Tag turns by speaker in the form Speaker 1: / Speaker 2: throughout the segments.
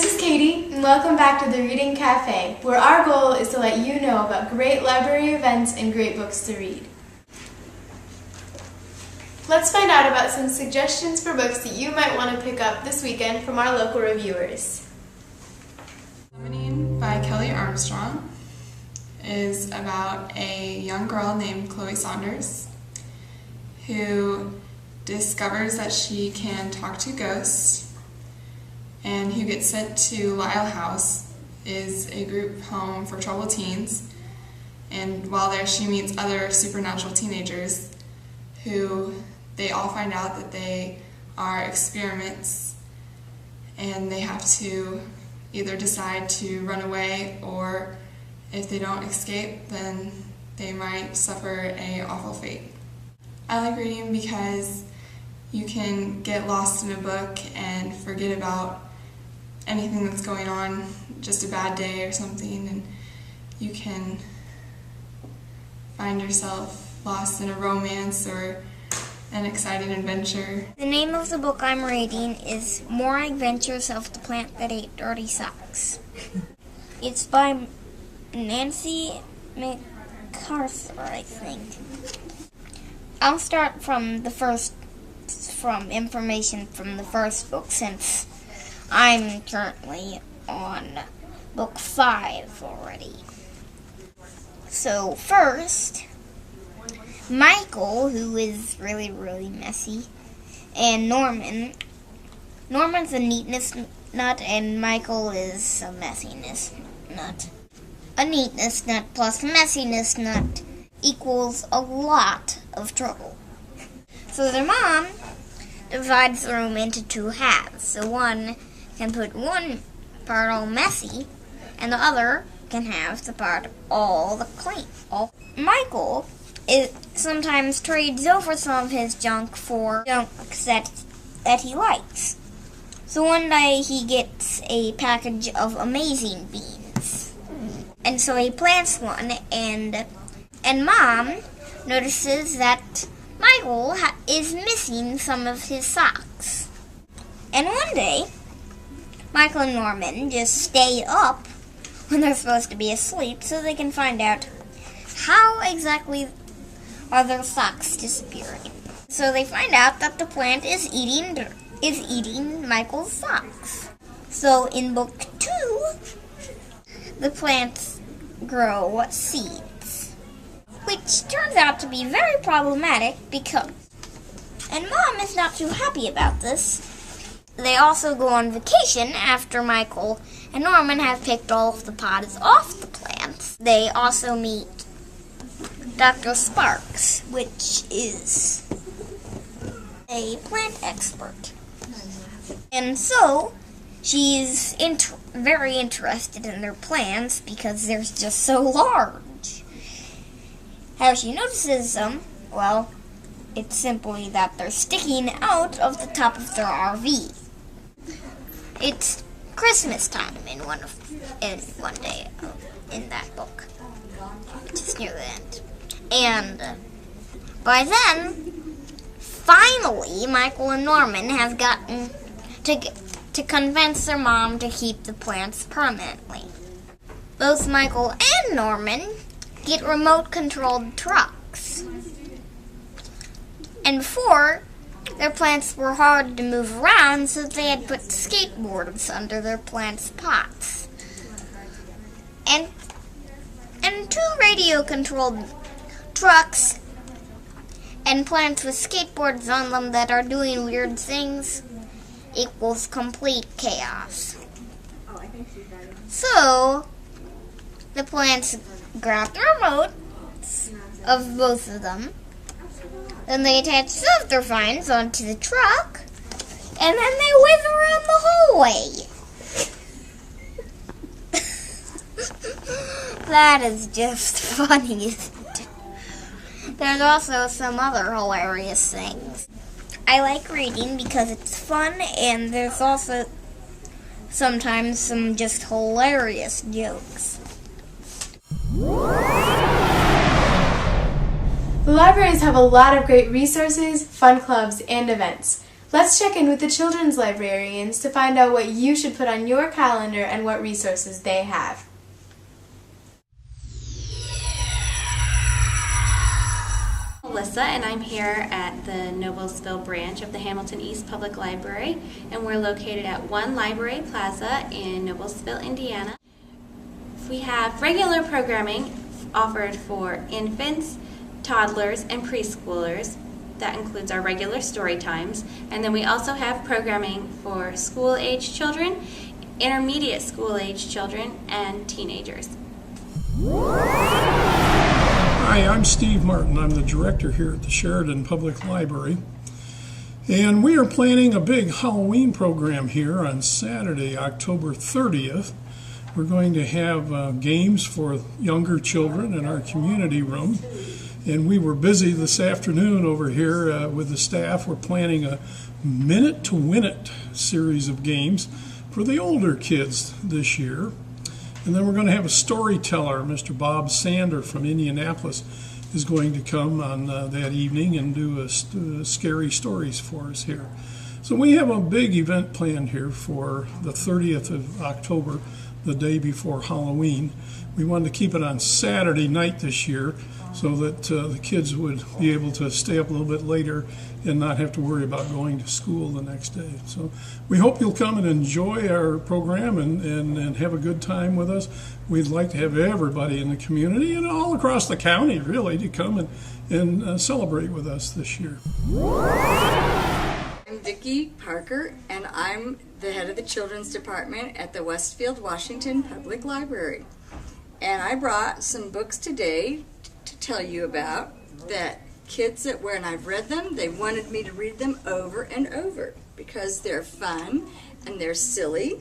Speaker 1: This is Katie, and welcome back to the Reading Cafe, where our goal is to let you know about great library events and great books to read. Let's find out about some suggestions for books that you might want to pick up this weekend from our local reviewers.
Speaker 2: Summoning by Kelly Armstrong is about a young girl named Chloe Saunders who discovers that she can talk to ghosts, and who gets sent to Lyle House is a group home for troubled teens. And while there she meets other supernatural teenagers who they all find out that they are experiments, and they have to either decide to run away, or if they don't escape then they might suffer an awful fate. I like reading because you can get lost in a book and forget about anything that's going on, just a bad day or something, and you can find yourself lost in a romance or an exciting adventure.
Speaker 3: The name of the book I'm reading is More Adventures of the Plant That Ate Dirty Socks. It's by Nancy MacArthur, I think. I'll start from information from the first book, since I'm currently on book 5 already. So first, Michael, who is really, really messy, and Norman's a neatness nut, and Michael is a messiness nut. A neatness nut plus messiness nut equals a lot of trouble. So their mom divides the room into 2 halves. So one can put one part all messy, and the other can have the part all the clean. Michael sometimes trades over some of his junk for junk that he likes. So one day he gets a package of amazing beans, and so he plants one, and Mom notices that Michael is missing some of his socks. And one day, Michael and Norman just stay up when they're supposed to be asleep so they can find out how exactly are their socks disappearing. So they find out that the plant is eating Michael's socks. So in book 2, the plants grow seeds, which turns out to be very problematic and Mom is not too happy about this. They also go on vacation after Michael and Norman have picked all of the pods off the plants. They also meet Dr. Sparks, which is a plant expert. And so she's very interested in their plants because they're just so large. How she notices them, well, it's simply that they're sticking out of the top of their RV. It's Christmas time in one day in that book, which is near the end. And by then, finally, Michael and Norman have gotten to convince their mom to keep the plants permanently. Both Michael and Norman get remote-controlled trucks. And before, their plants were hard to move around, so they had put skateboards under their plants' pots. And 2 radio-controlled trucks and plants with skateboards on them that are doing weird things equals complete chaos. So, the plants grab the remotes of both of them, then they attach some of their vines onto the truck, and then they whiz around the hallway. That is just funny, isn't it? There's also some other hilarious things. I like reading because it's fun, and there's also sometimes some just hilarious jokes.
Speaker 1: The libraries have a lot of great resources, fun clubs, and events. Let's check in with the children's librarians to find out what you should put on your calendar and what resources they have.
Speaker 4: Melissa, and I'm here at the Noblesville branch of the Hamilton East Public Library, and we're located at 1 Library Plaza in Noblesville, Indiana. We have regular programming offered for infants, toddlers, and preschoolers. That includes our regular story times, and then we also have programming for school-age children, intermediate school-age children, and teenagers.
Speaker 5: Hi, I'm Steve Martin. I'm the director here at the Sheridan Public Library. And we are planning a big Halloween program here on Saturday, October 30th. We're going to have games for younger children in our community room. And we were busy this afternoon over here with the staff. We're planning a Minute to Win It series of games for the older kids this year. And then we're going to have a storyteller, Mr. Bob Sander from Indianapolis, is going to come on that evening and do scary stories for us here. So we have a big event planned here for the 30th of October, the day before Halloween. We wanted to keep it on Saturday night this year so that the kids would be able to stay up a little bit later and not have to worry about going to school the next day. So we hope you'll come and enjoy our program and have a good time with us. We'd like to have everybody in the community and all across the county really to come and celebrate with us this year.
Speaker 6: I'm Vicki Parker, and I'm the head of the Children's Department at the Westfield, Washington Public Library. And I brought some books today to tell you about that kids that when I've read them, they wanted me to read them over and over because they're fun and they're silly.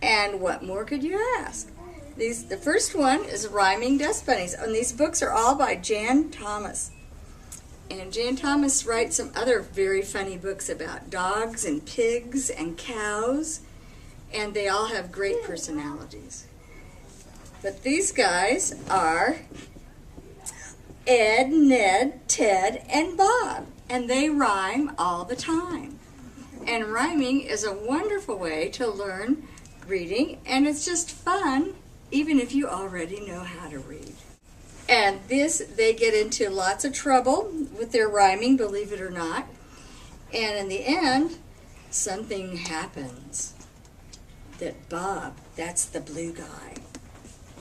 Speaker 6: And what more could you ask? The first one is Rhyming Dust Bunnies, and these books are all by Jan Thomas. And Jan Thomas writes some other very funny books about dogs and pigs and cows, and they all have great personalities. But these guys are Ed, Ned, Ted, and Bob, and they rhyme all the time. And rhyming is a wonderful way to learn reading, and it's just fun, even if you already know how to read. And they get into lots of trouble with their rhyming, believe it or not. And in the end, something happens that Bob, that's the blue guy,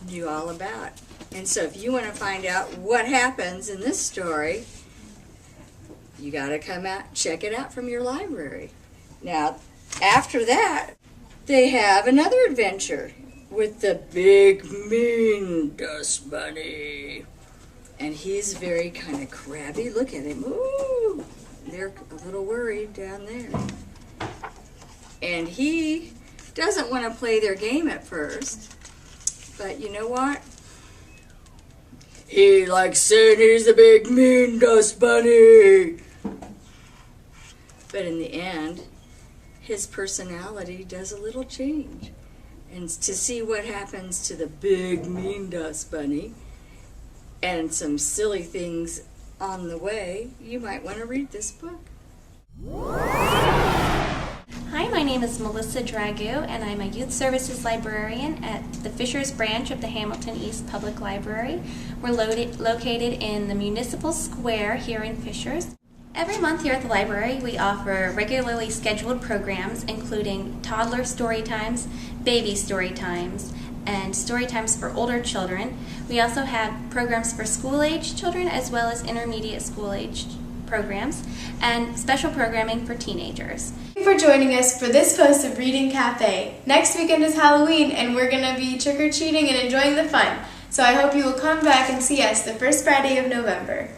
Speaker 6: knew all about. And so if you want to find out what happens in this story, you got to come out and check it out from your library. Now, after that, they have another adventure with the big, mean dust bunny. And he's very kind of crabby. Look at him. Ooh, they're a little worried down there. And he doesn't want to play their game at first. But you know what? He likes saying he's the big, mean dust bunny. But in the end, his personality does a little change. And to see what happens to the big, mean dust bunny and some silly things on the way, you might want to read this book.
Speaker 4: Hi, my name is Melissa Dragoo, and I'm a youth services librarian at the Fishers branch of the Hamilton East Public Library. We're located in the Municipal Square here in Fishers. Every month here at the library, we offer regularly scheduled programs, including toddler story times, baby story times, and story times for older children. We also have programs for school-age children as well as intermediate school-age programs, and special programming for teenagers.
Speaker 1: Thank you for joining us for this post of Reading Cafe. Next weekend is Halloween, and we're going to be trick-or-treating and enjoying the fun. So I hope you will come back and see us the first Friday of November.